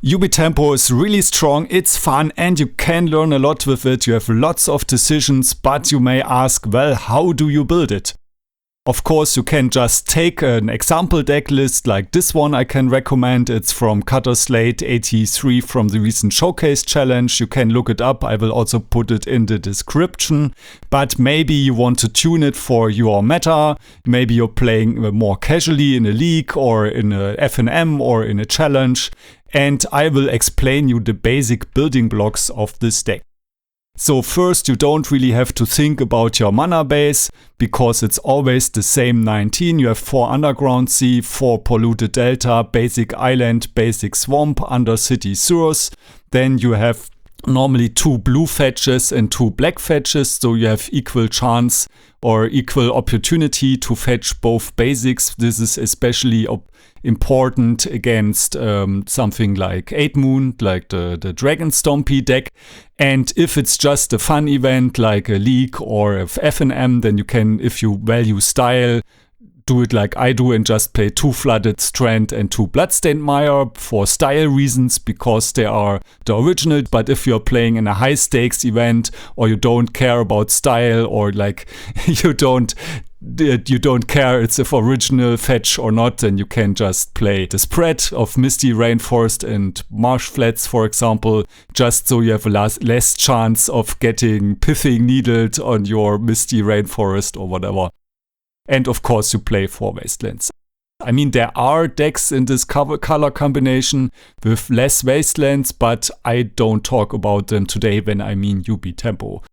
UB Tempo is really strong, it's fun, and you can learn a lot with it. You have lots of decisions, but you may ask, well, how do you build it? Of course, you can just take an example deck list like this one I can recommend. It's from Cutter Slate 83 from the recent Showcase Challenge. You can look it up. I will also put it in the description. But maybe you want to tune it for your meta. Maybe you're playing more casually in a league or in a FNM or in a challenge. And I will explain you the basic building blocks of this deck. So first, you don't really have to think about your mana base, because it's always the same 19. You have 4 Underground Sea, 4 Polluted Delta, Basic Island, Basic Swamp, Undercity Sewers. Then you have normally 2 blue fetches and 2 black fetches, so you have equal chance or equal opportunity to fetch both basics. This is especially important against something like 8 Moon, like the Dragon Stompy deck. And if it's just a fun event like a League or a FNM, then you can, if you value style, do it like I do and just play 2 Flooded Strand and 2 Bloodstained Mire for style reasons, because they are the original. But if you're playing in a high stakes event, or you don't care about style, or like you don't care it's if original fetch or not, then you can just play the spread of Misty Rainforest and Marsh Flats, for example, just so you have a less chance of getting Pithing Needled on your Misty Rainforest or whatever. And of course you play 4 Wastelands. I mean, there are decks in this color combination with less Wastelands, but I don't talk about them today when I mean UB Tempo.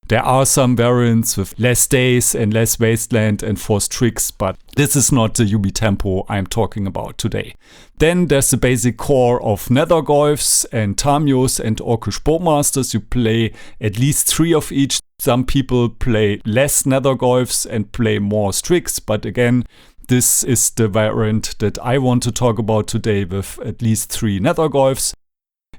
There are some variants with less days and less Wasteland and 4 Strix, but this is not the UB Tempo I'm talking about today. Then there's the basic core of Nethergoyfs and Tamios and Orcish Bowmasters. You play at least 3 of each. Some people play less Nethergoyfs and play more Strix, but again, this is the variant that I want to talk about today with at least 3 Nethergoyfs.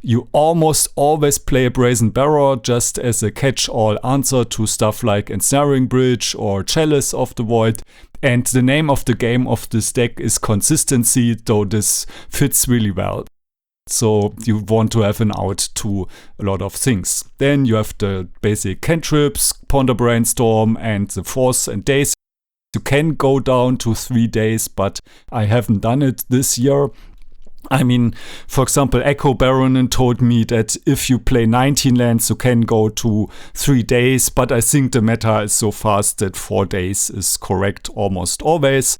You almost always play a Brazen Bearer just as a catch-all answer to stuff like Ensnaring Bridge or Chalice of the Void. And the name of the game of this deck is Consistency, though this fits really well. So you want to have an out to a lot of things. Then you have the basic cantrips, Ponder Brainstorm, and the Force and Days. You can go down to 3 days, but I haven't done it this year. I mean, for example, Echo Baronin told me that if you play 19 lands, you can go to 3 days, but I think the meta is so fast that 4 days is correct almost always.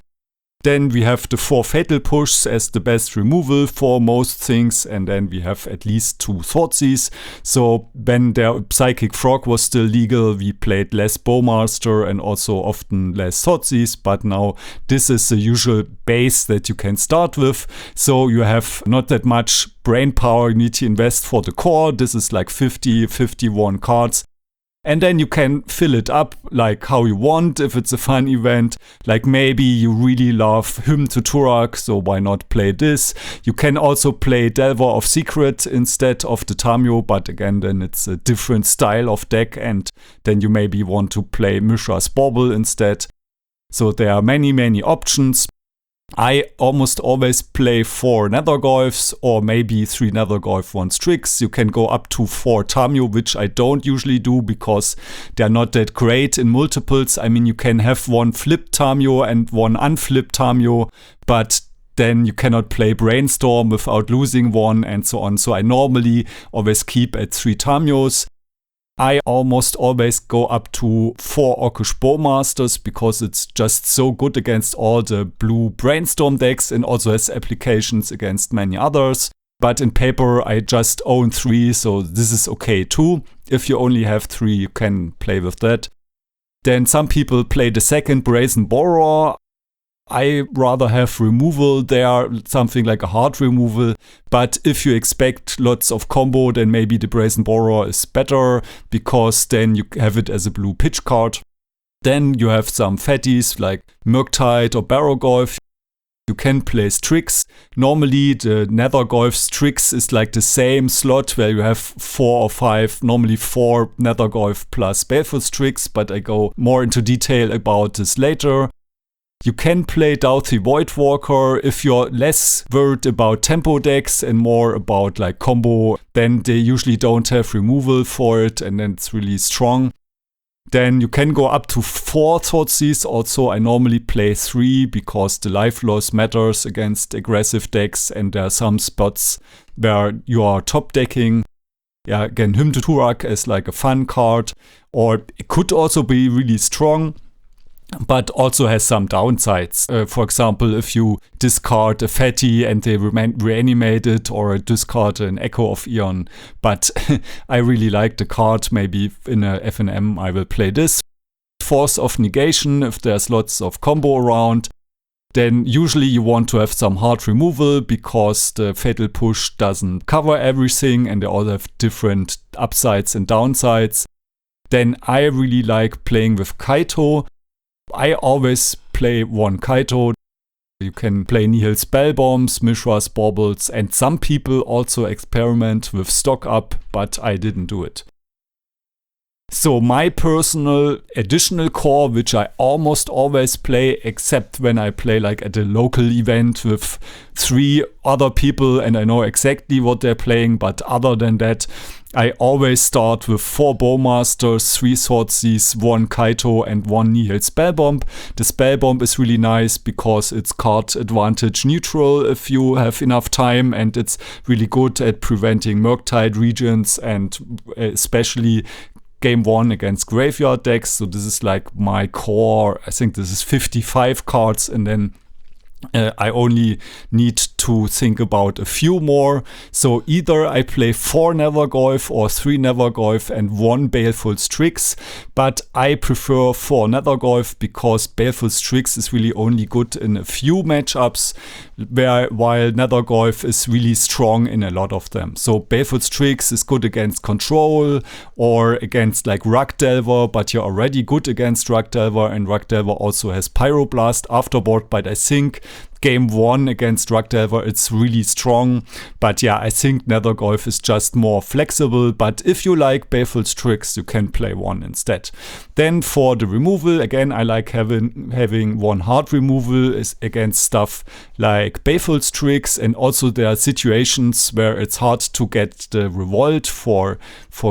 Then we have the 4 Fatal Pushs as the best removal for most things, and then we have at least 2 Thoughtseize. So when the Psychic Frog was still legal, we played less Bowmaster and also often less Thoughtseize, but now this is the usual base that you can start with. So you have not that much brain power you need to invest for the core. This is like 51 cards. And then you can fill it up like how you want if it's a fun event. Like maybe you really love Hymn to Turak, so why not play this? You can also play Delver of Secret instead of the Tamio, but again, then it's a different style of deck, and then you maybe want to play Mishra's Bauble instead. So there are many options. I almost always play 4 Nethergoyfs or maybe 3 Nethergoyf, 1 Strix. You can go up to 4 Tamio, which I don't usually do because they're not that great in multiples. I mean, you can have 1 flipped Tamio and 1 unflipped Tamio, but then you cannot play Brainstorm without losing 1 and so on. So I normally always keep at 3 Tamios. I almost always go up to 4 Orcish Bowmasters because it's just so good against all the blue Brainstorm decks and also has applications against many others. But in paper I just own 3, so this is okay too. If you only have 3, you can play with that. Then some people play the second Brazen Borer. I rather have removal there, something like a hard removal, but if you expect lots of combo, then maybe the Brazen Borer is better, because then you have it as a blue pitch card. Then you have some fatties like Murktide or Barrowgoyf. You can play Strix. Normally the Nethergoyf Strix is like the same slot where you have 4 or 5, normally 4 Nethergoyf plus Baleful Strix, but I go more into detail about this later. You can play Doughty Voidwalker if you're less worried about tempo decks and more about like combo, then they usually don't have removal for it and then it's really strong. Then you can go up to 4 Thoughtseize. Also, I normally play 3 because the life loss matters against aggressive decks and there are some spots where you are top decking. Yeah, again, Hymn to Turak is like a fun card, or it could also be really strong, but also has some downsides. For example, if you discard a Fatty and they reanimate it, or discard an Echo of Eon. But I really like the card. Maybe in a FNM I will play this. Force of Negation, if there's lots of combo around. Then usually you want to have some hard removal because the Fatal Push doesn't cover everything and they all have different upsides and downsides. Then I really like playing with Kaito. I always play 1 Kaito. You can play Nihil Spellbombs, Mishra's Baubles, and some people also experiment with Stock Up, but I didn't do it. So my personal additional core, which I almost always play, except when I play like at a local event with 3 other people and I know exactly what they're playing, but other than that, I always start with 4 Bowmasters, 3 Thoughtseize, 1 Kaito and 1 Nihil Spellbomb. The Spellbomb is really nice because it's card advantage neutral if you have enough time, and it's really good at preventing Murktide Regents and especially Game 1 against graveyard decks. So this is like my core. I think this is 55 cards, and then I only need to think about a few more. So either I play 4 Nethergoyf or 3 Nethergoyf and 1 Baleful Strix, but I prefer 4 Nethergoyf because Baleful Strix is really only good in a few matchups, while Nethergoyf is really strong in a lot of them. So Baleful Strix is good against Control or against like Rug Delver, but you're already good against Rug Delver, and Rug Delver also has Pyroblast afterboard, but I think Game 1 against Rug Delver, it's really strong. But yeah, I think Nethergoyf is just more flexible. But if you like Baleful Strix, you can play 1 instead. Then for the removal, again, I like having 1 hard removal is against stuff like Baleful Strix. And also there are situations where it's hard to get the Revolt for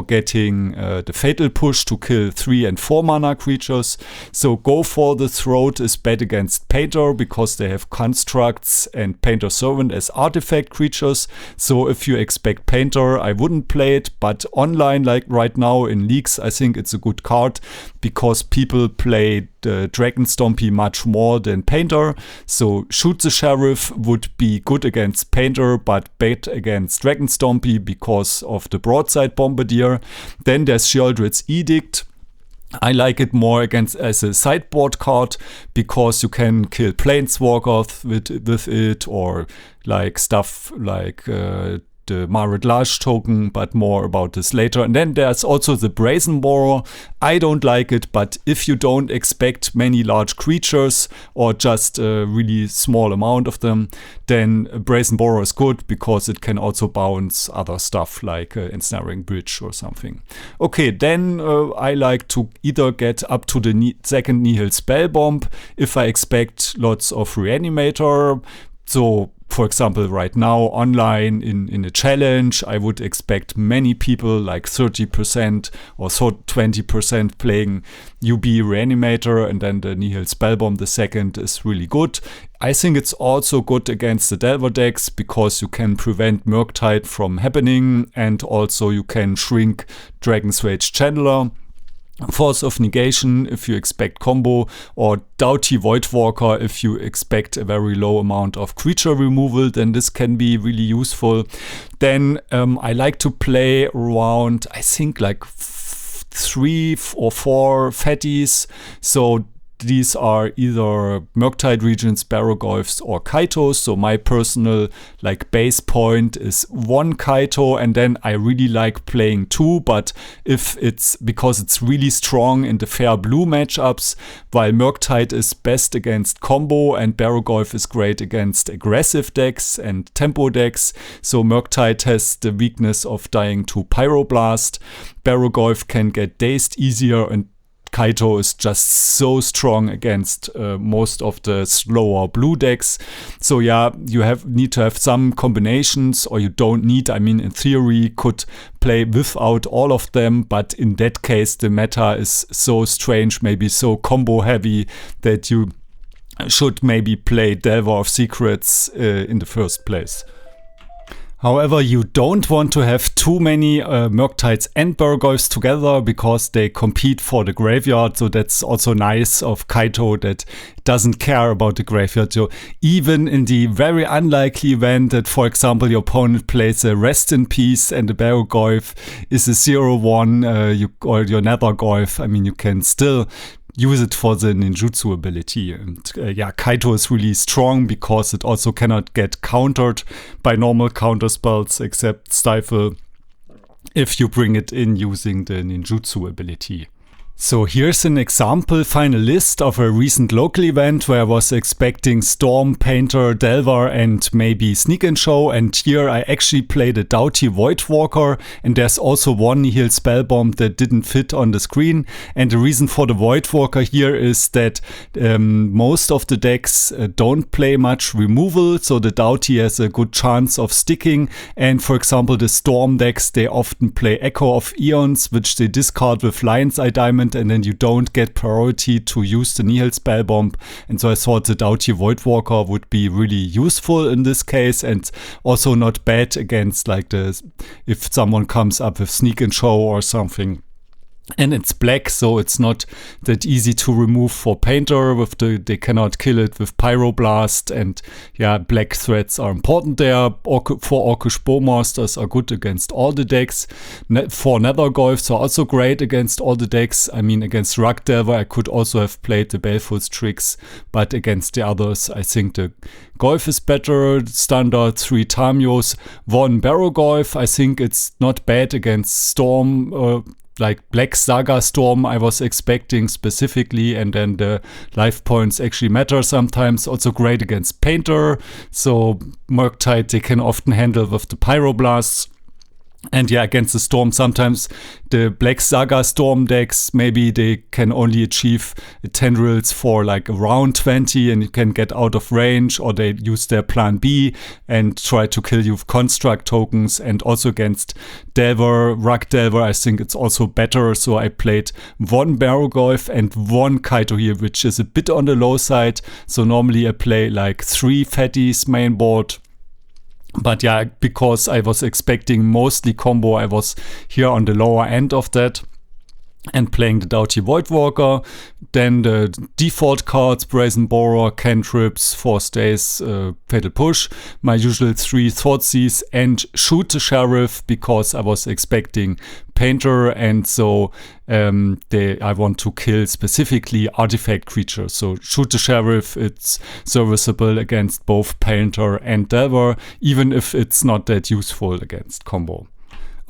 getting the Fatal Push to kill 3 and 4 mana creatures. So Go for the Throat is bad against Painter because they have Constructs and Painter Servant as artifact creatures. So if you expect Painter, I wouldn't play it, but online, like right now in leagues, I think it's a good card because people play the Dragon Stompy much more than Painter. So Shoot the Sheriff would be good against Painter, but bad against Dragon Stompy because of the Broadside Bombardier. Then there's Sheoldred's Edict. I like it more as a sideboard card because you can kill Planeswalkers with it, or like stuff like the Marit-Lage token, but more about this later. And then there's also the Brazen Borer. I don't like it, but if you don't expect many large creatures or just a really small amount of them, then Brazen Borer is good because it can also bounce other stuff like Ensnaring Bridge or something. Okay, then I like to either get up to the second Nihil Spellbomb if I expect lots of Reanimator. So for example, right now online in a challenge, I would expect many people, like 30% or so 20% playing UB Reanimator, and then the Nihil Spellbomb, the second, is really good. I think it's also good against the Delver decks because you can prevent Murktide from happening, and also you can shrink Dragon's Rage Channeler. Force of Negation if you expect combo, or Doughty Voidwalker if you expect a very low amount of creature removal, then this can be really useful. Then I like to play around, I think like 3 or 4 fatties. So these are either Murktide Regents, Barrowgoyfs, or Kaitos. So my personal like base point is 1 Kaito, and then I really like playing 2, but if it's because it's really strong in the fair blue matchups, while Murktide is best against combo and Barrowgoyf is great against aggressive decks and tempo decks. So Murktide has the weakness of dying to Pyroblast. Barrowgoyf can get dazed easier and Kaito is just so strong against most of the slower blue decks. So yeah, you need to have some combinations, or you don't need. I mean, in theory, could play without all of them, but in that case, the meta is so strange, maybe so combo heavy, that you should maybe play Delver of Secrets in the first place. However, you don't want to have too many Murktides and Barrowgoyfs together, because they compete for the graveyard. So that's also nice of Kaito, that doesn't care about the graveyard. So even in the very unlikely event that, for example, your opponent plays a Rest in Peace and the Barrowgoyf is a 0/1, or your Nethergoyf, I mean, you can still use it for the ninjutsu ability. And yeah, Kaito is really strong because it also cannot get countered by normal counter spells except Stifle if you bring it in using the ninjutsu ability. So here's an example final list of a recent local event where I was expecting Storm, Painter, Delver and maybe Sneak and Show, and here I actually played a Doughty Voidwalker, and there's also one Nihil Spellbomb that didn't fit on the screen. And the reason for the Voidwalker here is that most of the decks don't play much removal, so the Doughty has a good chance of sticking. And for example, the Storm decks, they often play Echo of Eons, which they discard with Lion's Eye Diamond, and then you don't get priority to use the Nihil Spellbomb. And so I thought the Doughty Voidwalker would be really useful in this case, and also not bad against like if someone comes up with Sneak and Show or something. And it's black, so it's not that easy to remove for Painter. They cannot kill it with Pyroblast, and yeah, black threats are important there. For Orcish Bowmasters are good against all the decks. For Nethergoyfs are also great against all the decks. I mean, against Rugdelver I could also have played the Baleful Strix, but against the others I think the Goyf is better. Standard 3 Tamios, 1 Barrowgoyf. I think it's not bad against Storm, like Black Saga Storm I was expecting specifically, and then the life points actually matter sometimes. Also great against Painter, so Murktide they can often handle with the Pyroblasts. And yeah, against the Storm, sometimes the Black Saga Storm decks, maybe they can only achieve tendrils for like around 20 and you can get out of range, or they use their plan B and try to kill you with construct tokens. And also against Delver, Rugdelver, I think it's also better. So I played 1 Barrowgoyf and 1 Kaito here, which is a bit on the low side. So normally I play like 3 fatties main board. But yeah, because I was expecting mostly combo, I was here on the lower end of that and playing the Doughty Voidwalker. Then the default cards, Brazen Borer, Cantrips, Force Days, Fatal Push, my usual 3 Thoughtseize, and Shoot the Sheriff because I was expecting Painter, and so I want to kill specifically artifact creatures. So Shoot the Sheriff, it's serviceable against both Painter and Delver, even if it's not that useful against combo.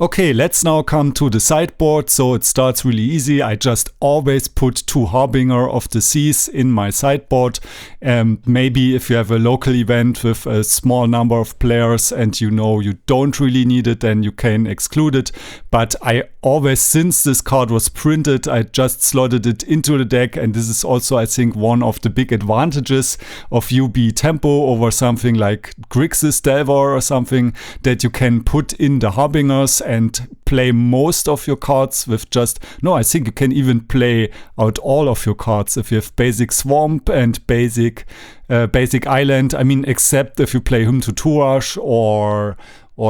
Okay, let's now come to the sideboard. So it starts really easy. I just always put 2 Harbinger of the Seas in my sideboard. Maybe if you have a local event with a small number of players and you know you don't really need it, then you can exclude it. But I always, since this card was printed, I just slotted it into the deck. And this is also, I think, one of the big advantages of UB Tempo over something like Grixis Delver or something, that you can put in the Harbingers and play most of your cards with I think you can even play out all of your cards if you have basic Swamp and basic Island. I mean, except if you play Hymn to Tourage or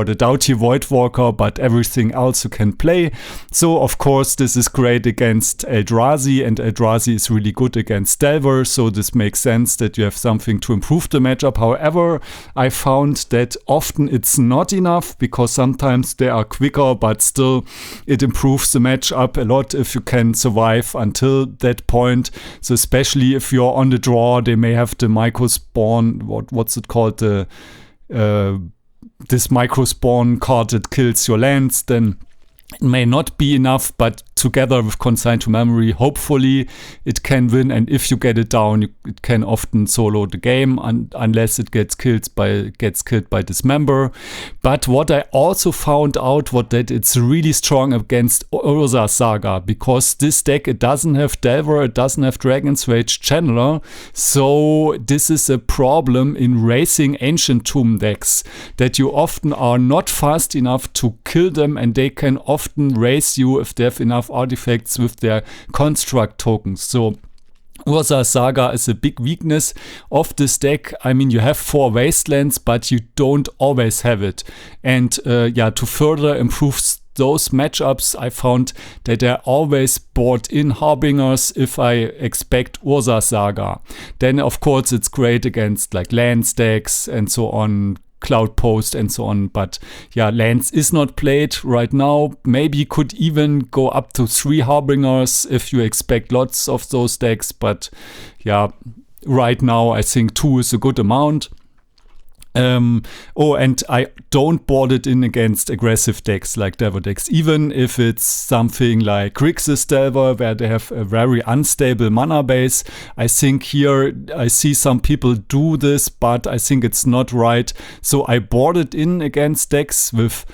the Doughty Voidwalker, but everything else you can play. So of course this is great against Eldrazi, and Eldrazi is really good against Delver, so this makes sense that you have something to improve the matchup. However, I found that often it's not enough, because sometimes they are quicker, but still it improves the matchup a lot if you can survive until that point. So especially if you're on the draw, they may have the micro spawn, what's it called, this micro spawn card that kills your lands, then may not be enough, but together with Consign to Memory, hopefully it can win. And if you get it down, it can often solo the game unless it gets killed by Dismember. But what I also found out was that it's really strong against Urza Saga, because this deck, it doesn't have Delver, it doesn't have Dragon's Rage Channeler. So this is a problem in racing Ancient Tomb decks, that you often are not fast enough to kill them, and they can often race you if they have enough artifacts with their construct tokens. So Urza Saga is a big weakness of this deck. I mean, you have 4 Wastelands, but you don't always have it. And yeah, to further improve those matchups, I found that I always board in Harbingers if I expect Urza Saga. Then of course it's great against like lands decks and so on, Cloud Post and so on, but yeah, lands is not played right now. Maybe you could even go up to 3 Harbingers if you expect lots of those decks, but yeah, right now I think 2 is a good amount. Oh, and I don't board it in against aggressive decks like Delver decks, even if it's something like Grixis Delver, where they have a very unstable mana base. I think here I see some people do this, but I think it's not right. So I board it in against decks with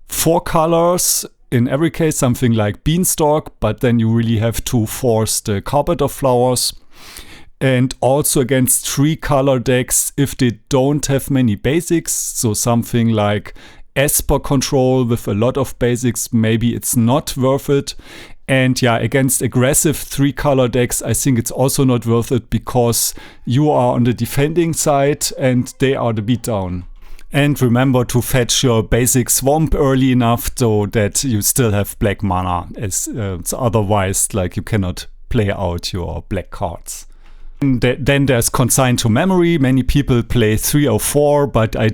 4 colors. In every case, something like Beanstalk, but then you really have to force the Carpet of Flowers. And also against 3 color decks if they don't have many basics. So something like Esper Control with a lot of basics, maybe it's not worth it. And yeah, against aggressive 3 color decks, I think it's also not worth it, because you are on the defending side and they are the beatdown. And remember to fetch your basic swamp early enough so that you still have black mana, as otherwise like you cannot play out your black cards. Then there's Consign to Memory. Many people play 3 or 4, but I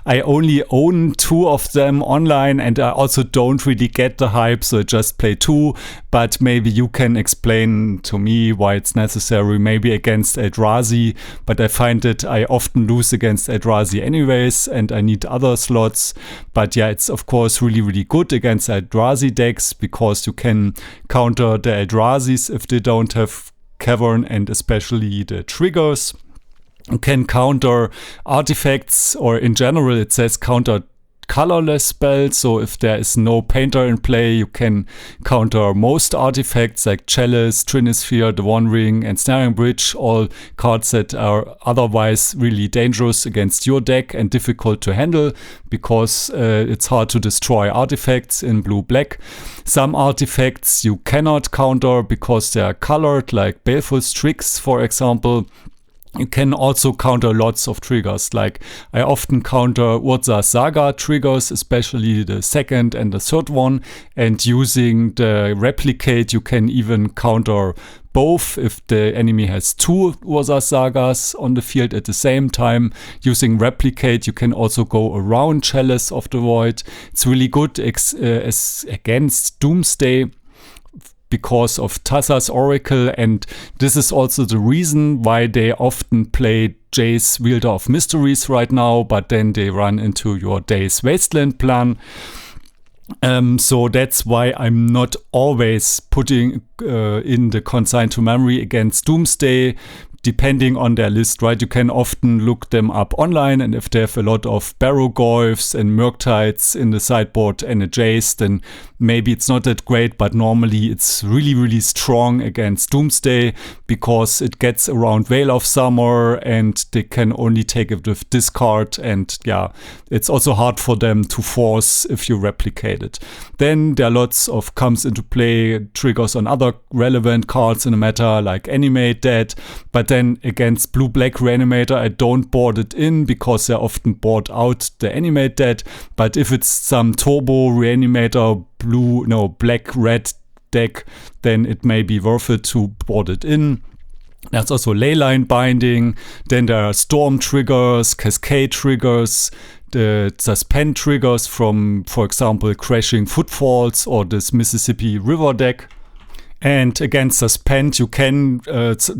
I only own 2 of them online, and I also don't really get the hype, so I just play 2. But maybe you can explain to me why it's necessary, maybe against Eldrazi, but I find that I often lose against Eldrazi anyways, and I need other slots. But yeah, it's of course really good against Eldrazi decks, because you can counter the Eldrazi's if they don't have Cavern, and especially the triggers. You can counter artifacts, or in general it says counter colorless spells. So if there is no painter in play, you can counter most artifacts like Chalice, Trinisphere, the One Ring and Snaring Bridge, all cards that are otherwise really dangerous against your deck and difficult to handle, because it's hard to destroy artifacts in blue-black. Some artifacts you cannot counter because they are colored, like Baleful Strix, for example. You can also counter lots of triggers, like I often counter Urza Saga triggers, especially the second and the third one, and using the Replicate you can even counter both if the enemy has 2 Urza Sagas on the field at the same time. Using Replicate you can also go around Chalice of the Void. It's really good against Doomsday, because of Tassa's Oracle, and this is also the reason why they often play Jace Wielder of Mysteries right now, but then they run into your Days Wasteland plan. So that's why I'm not always putting in the Consign to Memory against Doomsday, depending on their list, right? You can often look them up online, and if they have a lot of Barrowgoyfs and Murktides in the sideboard and a Jace, then maybe it's not that great, but normally it's really strong against Doomsday, because it gets around Veil of Summer and they can only take it with discard, and yeah, it's also hard for them to force if you replicate it. Then there are lots of comes into play triggers on other relevant cards in the meta, like Animate Dead, but then against Blue-Black Reanimator I don't board it in, because they're often board out the Animate Dead. But if it's some Turbo Reanimator Black-Red deck, then it may be worth it to board it in. There's also Leyline Binding. Then there are Storm triggers, Cascade triggers, the Suspend triggers from, for example, Crashing Footfalls or this Mississippi River deck. And against Suspend, you can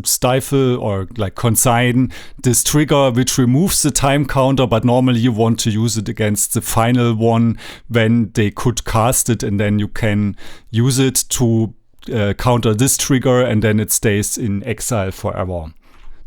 stifle or like consign this trigger, which removes the time counter, but normally you want to use it against the final one when they could cast it, and then you can use it to counter this trigger, and then it stays in exile forever.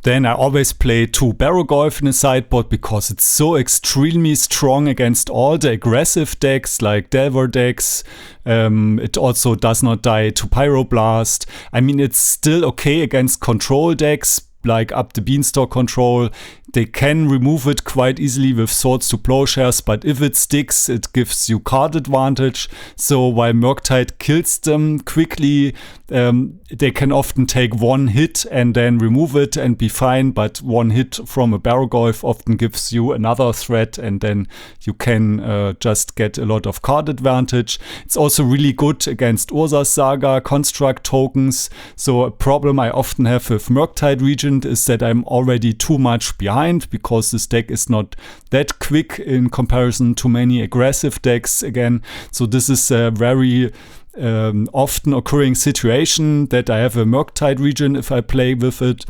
Then I always play 2 Barrowgoyf in a sideboard because it's so extremely strong against all the aggressive decks like Delver decks. It also does not die to Pyroblast. I mean, it's still okay against control decks like Up the Beanstalk control. They can remove it quite easily with Swords to Plowshares, but if it sticks, it gives you card advantage. So while Murktide kills them quickly, they can often take one hit and then remove it and be fine, but one hit from a Barrowgoyf often gives you another threat, and then you can just get a lot of card advantage. It's also really good against Urza's Saga construct tokens. So a problem I often have with Murktide Regent is that I'm already too much behind, because this deck is not that quick in comparison to many aggressive decks again. So this is a very often occurring situation that I have a Murktide Regent if I play with it.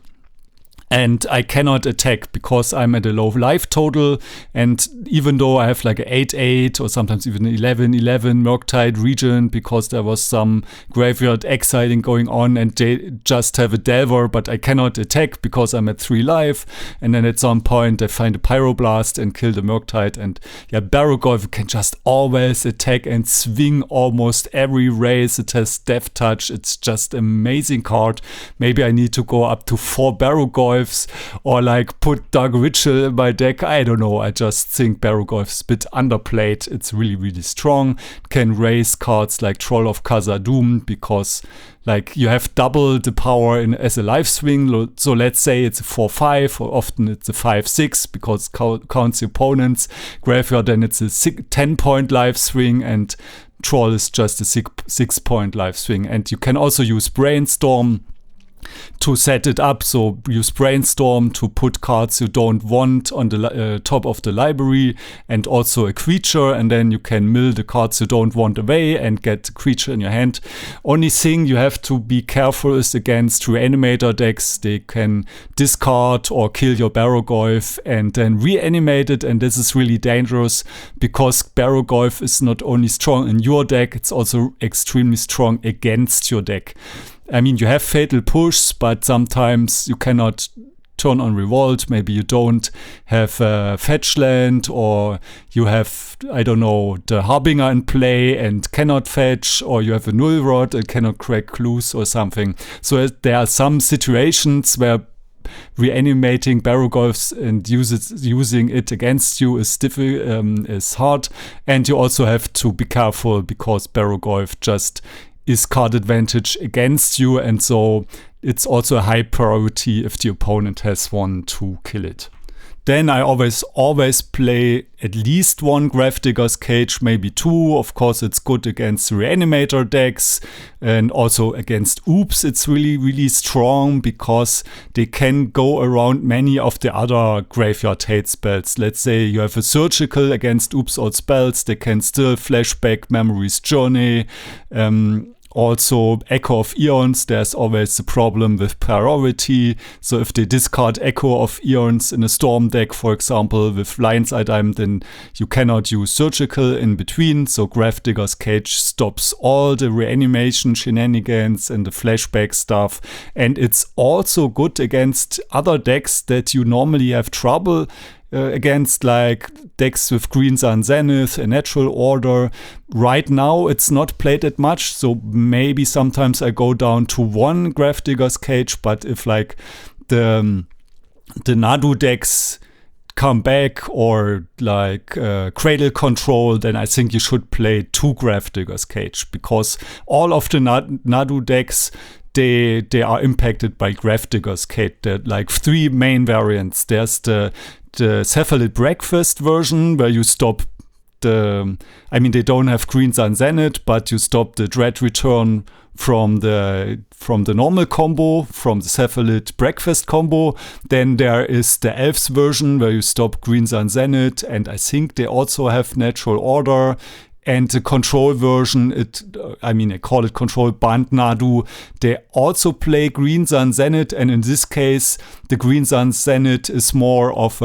And I cannot attack because I'm at a low life total, and even though I have like a 8-8 or sometimes even 11-11 Murktide Regent because there was some graveyard exiling going on and they just have a Delver, but I cannot attack because I'm at 3 life, and then at some point I find a Pyroblast and kill the Murktide, and yeah, Barrowgoyf can just always attack and swing almost every race. It has Death Touch. It's just an amazing card. Maybe I need to go up to 4 Barrowgoyf or like put Dark Ritual in my deck. I don't know. I just think Barrowgoyf's a bit underplayed. It's really, really strong. Can raise cards like Troll of Khazad-dûm because like you have double the power as a life swing. So let's say it's a 4-5, or often it's a 5-6 because it counts the opponent's graveyard. Then it's a 10-point life swing, and Troll is just a 6-point life swing. And you can also use Brainstorm to set it up. So use Brainstorm to put cards you don't want on the top of the library, and also a creature, and then you can mill the cards you don't want away and get the creature in your hand. Only thing you have to be careful is against Reanimator decks. They can discard or kill your Barrowgoyf and then reanimate it, and this is really dangerous because Barrowgoyf is not only strong in your deck, it's also extremely strong against your deck. I mean, you have Fatal Push, but sometimes you cannot turn on Revolt. Maybe you don't have Fetch Land, or you have, I don't know, the Harbinger in play and cannot fetch, or you have a Null Rod and cannot crack clues or something. So there are some situations where reanimating Barrowgoyfs and using it against you is hard, and you also have to be careful because Barrowgoyf just is card advantage against you, and so it's also a high priority if the opponent has one to kill it. Then I always play at least 1 Grafdigger's Cage, maybe 2. Of course, it's good against Reanimator decks, and also against Oops it's really, really strong because they can go around many of the other graveyard hate spells. Let's say you have a Surgical against Oops All Spells, they can still flashback Memory's Journey. Also, Echo of Eons, there's always the problem with priority. So if they discard Echo of Eons in a Storm deck, for example, with Lion's Eye Diamond, then you cannot use Surgical in between. So Grafdigger's Cage stops all the reanimation shenanigans and the flashback stuff. And it's also good against other decks that you normally have trouble against, like decks with Green Sun Zenith, a Natural Order. Right now it's not played that much, so maybe sometimes I go down to 1 Grafdigger's Cage, but if like the Nadu decks come back, or like Cradle Control, then I think you should play 2 Grafdigger's Cage, because all of the Nadu decks, they are impacted by Grafdigger's Cage. There are like 3 main variants. There's the Cephalid Breakfast version, where you stop they don't have Green Sun Zenith, but you stop the Dread Return from the normal combo, from the Cephalid Breakfast combo. Then there is the Elves version, where you stop Green Sun Zenith, and I think they also have Natural Order. And the control version, I call it control Band Nadu, they also play Green Sun Zenith, and in this case, the Green Sun Zenith is more of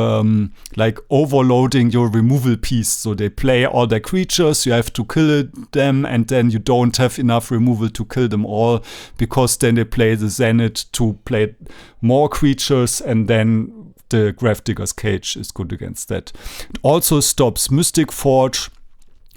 like overloading your removal piece. So they play all their creatures, you have to kill them, and then you don't have enough removal to kill them all, because then they play the Zenith to play more creatures, and then the Grafdigger's Cage is good against that. It also stops Mystic Forge.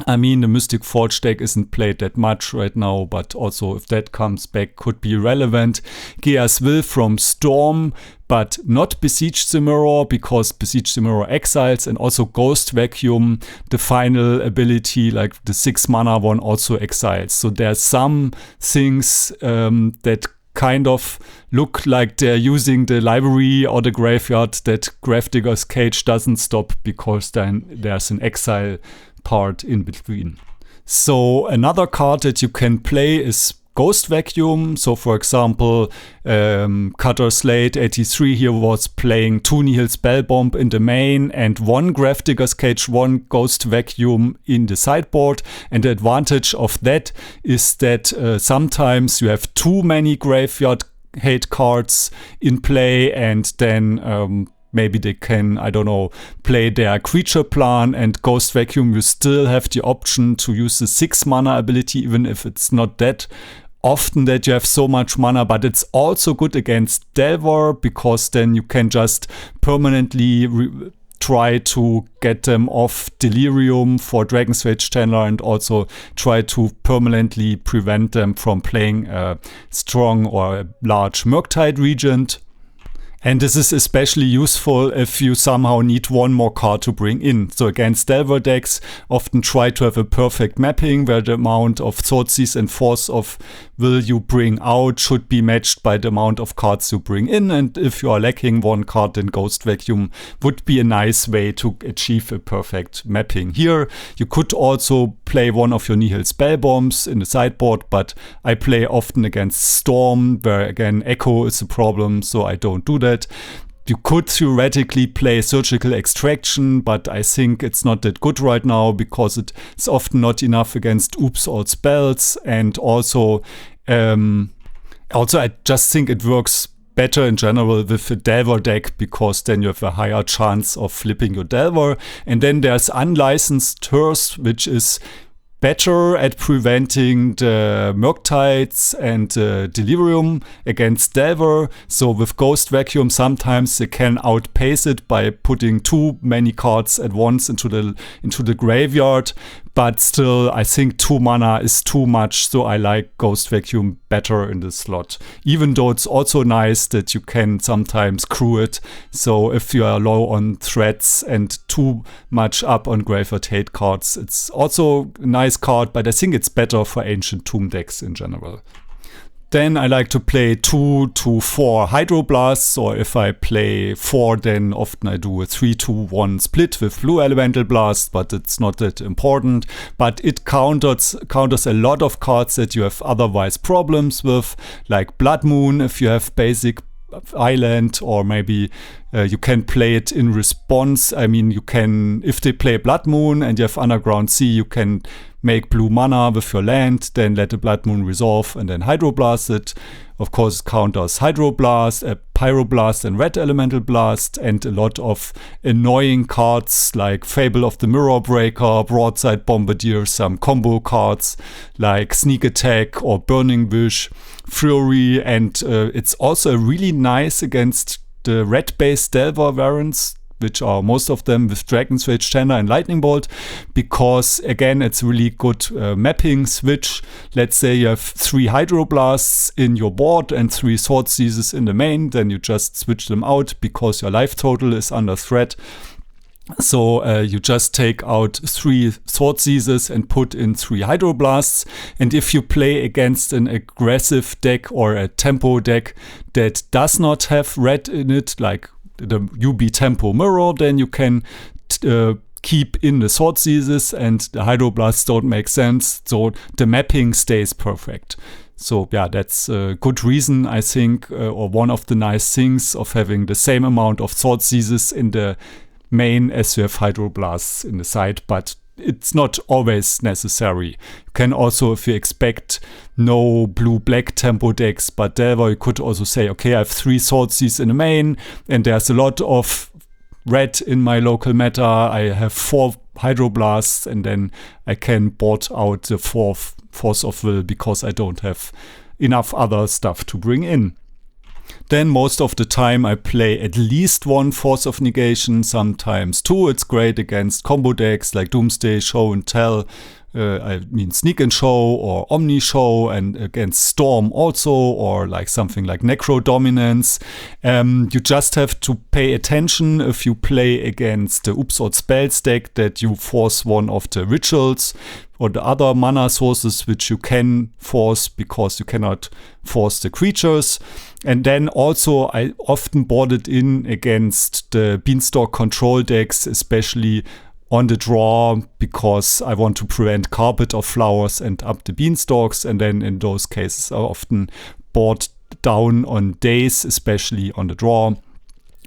I mean, the Mystic Forge deck isn't played that much right now, but also if that comes back, could be relevant. Gea's Will from Storm, but not Besiege the Mirror, because Besiege the Mirror exiles, and also Ghost Vacuum, the final ability, like the 6 mana one, also exiles. So there's some things that kind of look like they're using the library or the graveyard that Grafdigger's Cage doesn't stop, because then there's an exile part in between. So another card that you can play is Ghost Vacuum. So for example, Cutter Slate 83 here was playing 2 Nihil Spellbomb in the main and 1 Grafdigger's Cage, 1 Ghost Vacuum in the sideboard. And the advantage of that is that sometimes you have too many graveyard hate cards in play, and then maybe they can, I don't know, play their creature plan, and Ghost Vacuum, you still have the option to use the 6 mana ability, even if it's not that often that you have so much mana. But it's also good against Delver, because then you can just permanently try to get them off Delirium for Dragon's Rage Channeler, and also try to permanently prevent them from playing a strong or a large Murktide Regent. And this is especially useful if you somehow need one more card to bring in. So against Delver decks, often try to have a perfect mapping where the amount of Thoughtseize and Force of Will you bring out should be matched by the amount of cards you bring in. And if you are lacking one card, then Ghost Vacuum would be a nice way to achieve a perfect mapping. Here, you could also play one of your Nihil Spellbombs in the sideboard, but I play often against Storm, where again Echo is a problem, so I don't do that. You could theoretically play Surgical Extraction, but I think it's not that good right now, because it's often not enough against Oops All Spells, and also I just think it works better in general with a Delver deck, because then you have a higher chance of flipping your Delver. And then there's Unlicensed Hearth, which is better at preventing the Murktides and Delirium against Delver. So with Ghost Vacuum, sometimes they can outpace it by putting too many cards at once into the graveyard. But still, I think 2 mana is too much, so I like Ghost Vacuum better in the slot. Even though it's also nice that you can sometimes crew it. So if you are low on threats and too much up on graveyard hate cards, it's also a nice card, but I think it's better for Ancient Tomb decks in general. Then I like to play 2 to 4 Hydroblasts, or if I play 4, then often I do a 3-2-1 split with Blue Elemental Blast, but it's not that important. But it counters a lot of cards that you have otherwise problems with, like Blood Moon if you have basic island, or maybe you can play it in response. I mean, you can, if they play Blood Moon and you have Underground Sea, you can make blue mana with your land, then let the Blood Moon resolve and then Hydroblast it. Of course, it counters Hydroblast, Pyroblast and Red Elemental Blast, and a lot of annoying cards like Fable of the Mirror Breaker, Broadside Bombardier, some combo cards like Sneak Attack or Burning Wish, Fury, and it's also really nice against the red-based Delver variants, which are most of them with Dragon's Rage Channeler and Lightning Bolt, because again it's really good mapping switch. Let's say you have 3 Hydroblasts in your board and 3 Thoughtseizes in the main, then you just switch them out because your life total is under threat. So you just take out 3 Thoughtseizes and put in 3 Hydroblasts. And if you play against an aggressive deck or a tempo deck that does not have red in it, like the UB Tempo Mirror, then you can keep in the Thoughtseizes and the Hydroblasts don't make sense. So the mapping stays perfect. So yeah, that's a good reason, I think, or one of the nice things of having the same amount of Thoughtseizes in the main as you have Hydroblasts in the side, but it's not always necessary. You can also, if you expect no blue-black tempo decks, but Delver, you could also say, okay, I have 3 Thoughtseize in the main, and there's a lot of red in my local meta. I have 4 Hydroblasts, and then I can board out the 4th Force of Will because I don't have enough other stuff to bring in. Then most of the time I play at least 1 Force of Negation, sometimes 2. It's great against combo decks like Doomsday, Show and Tell, I mean Sneak and Show or Omni Show, and against Storm also, or like something like Necro Dominance. You just have to pay attention if you play against the Oops Odd Spells deck that you force one of the rituals or the other mana sources which you can force because you cannot force the creatures. And then also I often board it in against the Beanstalk control decks, especially on the draw, because I want to prevent Carpet of Flowers and up the Beanstalks, and then in those cases I often board down on days, especially on the draw.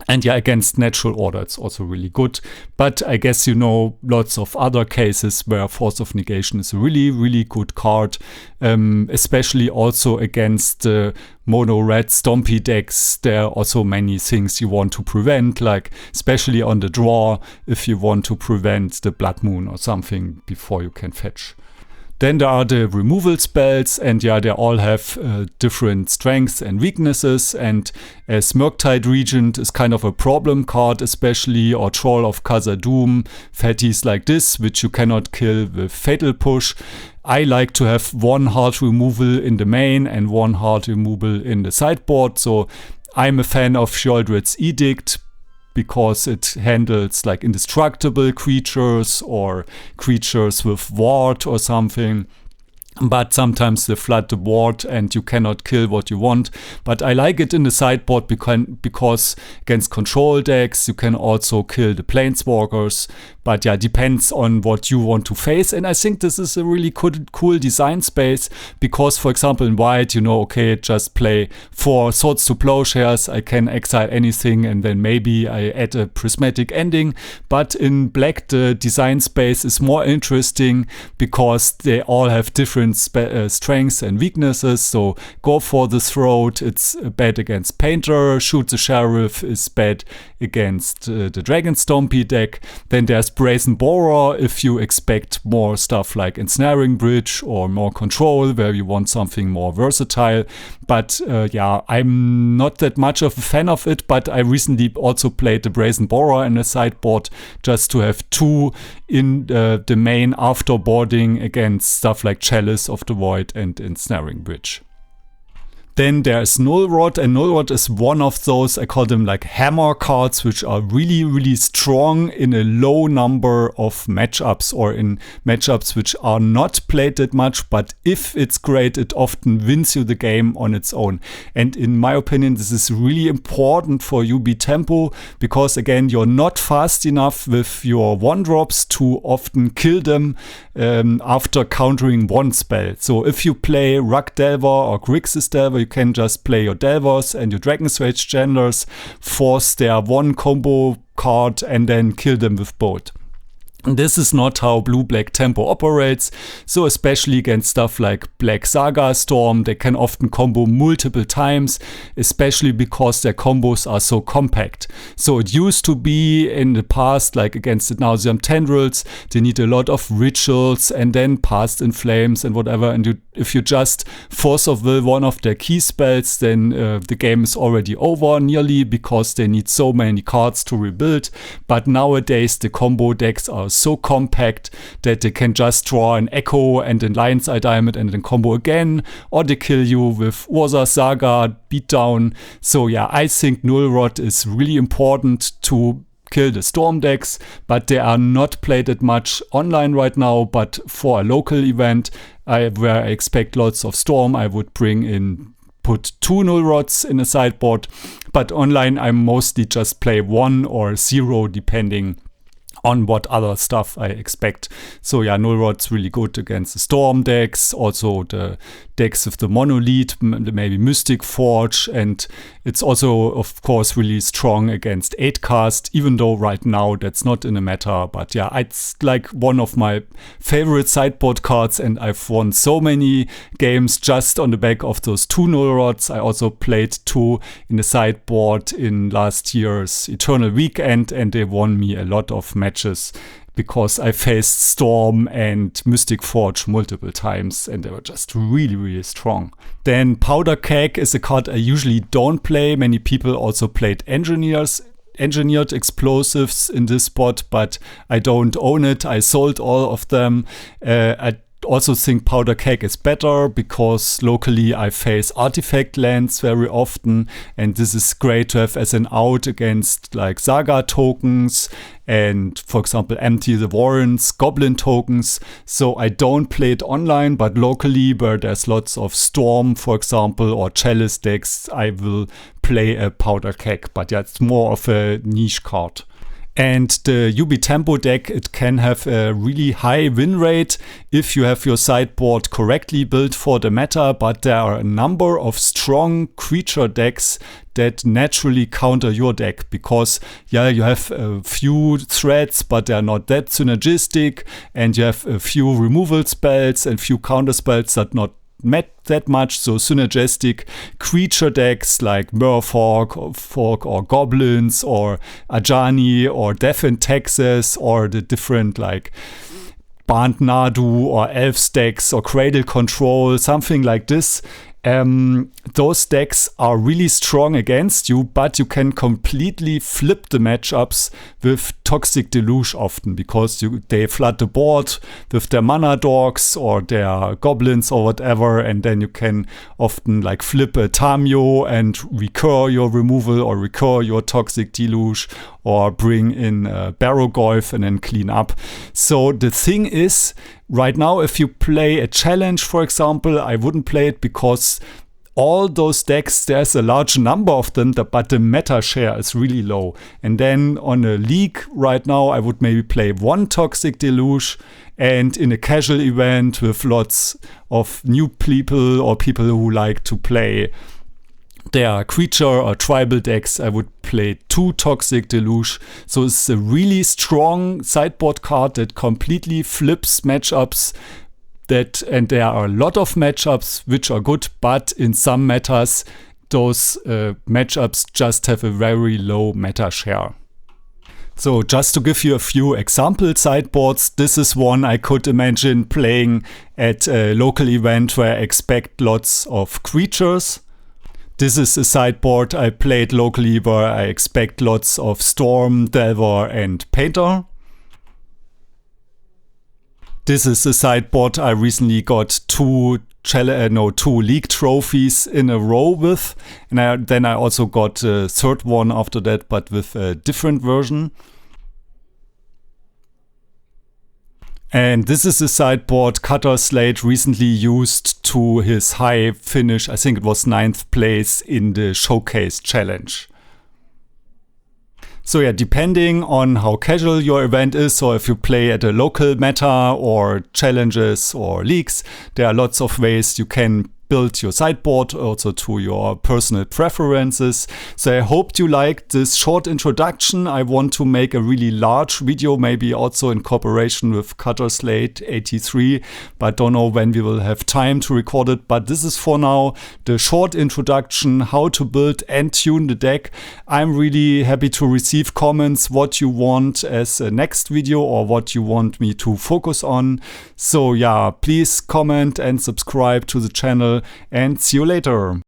And yeah, against Natural Order it's also really good. But I guess you know lots of other cases where Force of Negation is a really, really good card. Especially also against the mono red stompy decks. There are also many things you want to prevent, like especially on the draw, if you want to prevent the Blood Moon or something before you can fetch. Then there are the removal spells, and yeah, they all have different strengths and weaknesses, and as Murktide Regent is kind of a problem card especially, or Troll of Khazad-dûm, fatties like this, which you cannot kill with Fatal Push. I like to have 1 hard removal in the main and 1 hard removal in the sideboard, so I'm a fan of Sheoldred's Edict, because it handles like indestructible creatures or creatures with ward or something. But sometimes they flood the board and you cannot kill what you want. But I like it in the sideboard because against control decks you can also kill the Planeswalkers. But yeah, depends on what you want to face. And I think this is a really cool design space because, for example, in white, you know, okay, just play 4 Swords to Plowshares. I can exile anything and then maybe I add a prismatic ending. But in black, the design space is more interesting because they all have different strengths and weaknesses. So go for the Throat. It's bad against Painter. Shoot the Sheriff is bad against the Dragon Stompy deck. Then there's Brazen Borer if you expect more stuff like Ensnaring Bridge or more control where you want something more versatile. But yeah, I'm not that much of a fan of it, but I recently also played the Brazen Borer in the sideboard just to have 2 in the main after boarding against stuff like Chalice of the Void and Ensnaring Bridge. Then there's Null Rod, and Null Rod is one of those, I call them like hammer cards, which are really, really strong in a low number of matchups or in matchups which are not played that much, but if it's great, it often wins you the game on its own. And in my opinion, this is really important for UB tempo because again, you're not fast enough with your 1-drops to often kill them after countering 1 spell. So if you play Rug Delver or Grixis Delver, you can just play your Delvers and your Dragon's Rage Chandlers, force their 1 combo card and then kill them with both. This is not how blue-black tempo operates, so especially against stuff like Black Saga Storm, they can often combo multiple times, especially because their combos are so compact. So it used to be in the past, like against the Nauseam Tendrils, they need a lot of rituals and then Past in Flames and whatever, and if you just Force of Will one of their key spells, then the game is already over nearly because they need so many cards to rebuild. But nowadays the combo decks are so compact that they can just draw an Echo and then Lion's Eye Diamond and then combo again, or they kill you with Urza Saga, Beatdown. So yeah, I think Null Rod is really important to kill the Storm decks, but they are not played that much online right now. But for a local event where I expect lots of Storm, I would put 2 Null Rods in a sideboard, but online I mostly just play 1 or 0 depending on what other stuff I expect. So yeah, Null Rod's really good against the Storm decks, also the decks with the Monolith, maybe Mystic Forge, and it's also of course really strong against 8-cast, even though right now that's not in the meta. But yeah, it's like one of my favorite sideboard cards, and I've won so many games just on the back of those 2 Null Rods. I also played 2 in the sideboard in last year's Eternal Weekend, and they won me a lot of matches because I faced Storm and Mystic Forge multiple times, and they were just really, really strong. Then Powder Keg is a card I usually don't play. Many people also played engineered explosives in this spot, but I don't own it. I sold all of them. I also think Powder Keg is better because locally I face artifact lands very often, and this is great to have as an out against like Saga tokens and, for example, Empty the Warrens, Goblin tokens. So I don't play it online, but locally where there's lots of Storm, for example, or Chalice decks, I will play a Powder Keg. But yeah, it's more of a niche card. And the UB Tempo deck, it can have a really high win rate if you have your sideboard correctly built for the meta, but there are a number of strong creature decks that naturally counter your deck because, yeah, you have a few threats, but they're not that synergistic, and you have a few removal spells and few counter spells that not that much. So synergistic creature decks like Merfolk or Goblins or Ajani or Death in Texas or the different like Band Nadu or Elf decks or Cradle Control, something like this. Those decks are really strong against you, but you can completely flip the matchups with Toxic Deluge often because they flood the board with their mana dogs or their goblins or whatever, and then you can often like flip a Tamio and recur your removal or recur your Toxic Deluge or bring in Barrowgoyf and then clean up. So the thing is, right now, if you play a challenge, for example, I wouldn't play it because all those decks, there's a large number of them, but the meta share is really low. And then on a league right now, I would maybe play 1 Toxic Deluge, and in a casual event with lots of new people or people who like to play their creature or tribal decks, I would play 2 Toxic Deluge. So it's a really strong sideboard card that completely flips matchups. And there are a lot of matchups which are good, but in some metas, those matchups just have a very low meta share. So just to give you a few example sideboards, this is one I could imagine playing at a local event where I expect lots of creatures. This is a sideboard I played locally where I expect lots of Storm, Delver, and Painter. This is a sideboard I recently got 2 league trophies in a row with, and then I also got a third one after that, but with a different version. And this is a sideboard Cutter Slate recently used to his high finish. I think it was 9th place in the Showcase Challenge. So yeah, depending on how casual your event is, or if you play at a local meta or challenges or leagues, there are lots of ways you can build your sideboard also to your personal preferences. So I hope you liked this short introduction. I want to make a really large video, maybe also in cooperation with Cutter Slate 83, but don't know when we will have time to record it. But this is for now the short introduction, how to build and tune the deck. I'm really happy to receive comments, what you want as a next video or what you want me to focus on. So yeah, please comment and subscribe to the channel, and see you later.